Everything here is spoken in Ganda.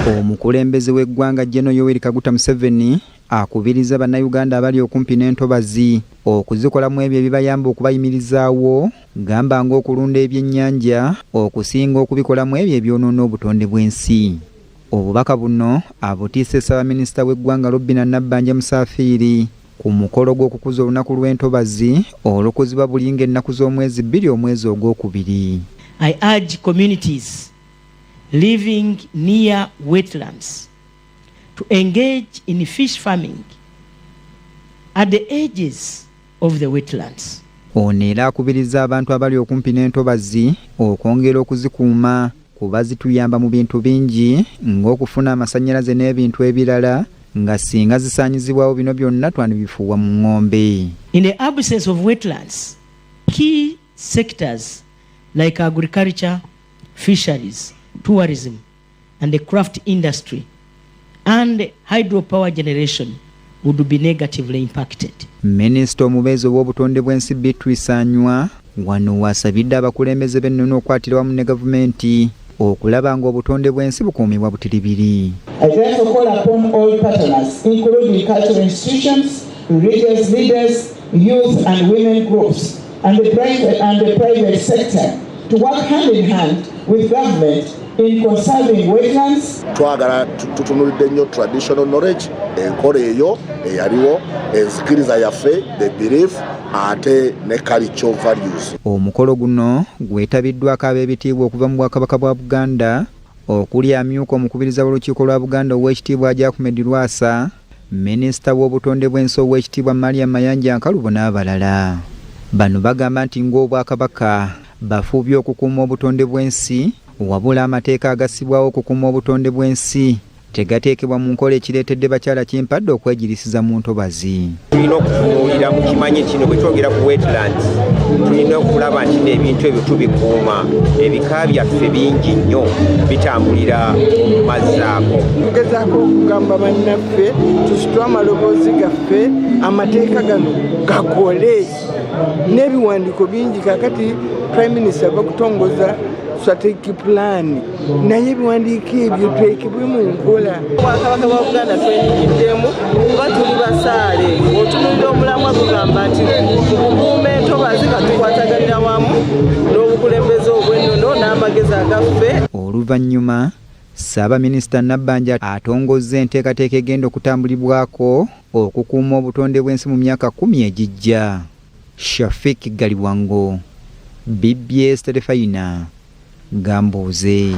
Omukulembeze w'eggwanga General Yoweri Kaguta Museveni akubiriza bannayuganda abali okumpi n'entobazi okuzikolamu ebyo ebibayamba okubayimirizaawo, gamba ng'okulunda ebyennyanja okusinga okubikolamu ebyo ebyonoona obutonde bw'ensi. Obubaka buno abutiise Ssaabaminisita w'eggwanga Robinah Nabbanja Musafiri ku mukolo gw'okukuza olunaku lw'entobazi olukuzibwa buli ng'ennaku z'omwezi 2 omwezi ogwokubiri. I urge communities living near wetlands to engage in fish farming at the edges of the wetlands. Ono era akubiriza abantu abali okumpi n'entobazi okwongera okuzikuuma kuba zituyamba mu bintu bingi ng'okufuna amasannyalaze n'ebintu ebirala nga singa zisaanyizibwawo bino byonna twandibifuuwa mu ng'ombe. In the absence of wetlands, key sectors like agriculture, fisheries, tourism and the craft industry and hydropower generation would be negatively impacted. Minisita omubeezi w'obutonde bw'ensi Beatrice Anywa wano wasabidde abakulembeze b'ennono okukwatira wamu ne gavumenti okulaba ng'obutonde bw'ensi bukuumibwa butiribiri. I therefore call upon all partners, including cultural institutions, religious leaders, youth and women groups, and the private sector to work hand in hand with government in conserving wetlands. Twagala tutunulidde nnyo traditional knowledge, enkola eyo eyaliwo, enzikiriza yaffe, the belief ate ne cultural values. Omukolo guno gwetabiddwako ab'ebitiibwa okuva mu Bwakabaka bwa Buganda okuli amyuka omukubiriza w'olukiiko lwa Buganda Oweekitiibwa Ajak Ahmed Lwasa, Minisita w'obutonde bw'ensi Oweekitiibwa Mariam Mayanja Nkalubo n'abalala. Bano bagamba nti ng'Obwakabaka bafuubye okukuuma obutonde bw'ensi wabula amateeka agassibwawo okukuuma obutonde bw'ensi tegateekebwa mu nkola ekireetedde bakyala kimpadde okwegirisiza mu ntobazi. Tulina okutunuulira mu kimanyi kino bwe twogera ku wetlands, tulina okulaba nti n'ebintu ebyo tubikuuma. Ebika byaffe bingi nnyo bitambulira mu mazzi ago. Tugezaako okugamba bannaffe tusitule amaloboozi gaffe, amateeka gano gakole. N'ebiwandiiko bingi kakati Prime Minister bakutongoza strategic plan naye ebiwandiiko ebyo twekebwe mu nkola. Obwakabaka bwa Buganda twenyinyiddemu kuba tuli basaale. Otunuulira omulamwa gugamba nti tukukuuma entobazi nga tukwataganira wamu n'obukulembeze obw'ennono n'amagezi agaffe. Oluvannyuma Ssaabaminisita Nabbanja atongozza enteekateeka egenda okutambulibwako okukuuma obutonde bw'ensi mu myaka 10 egijja. Shafik Galiwango, BBS Telefayina, Gambuze.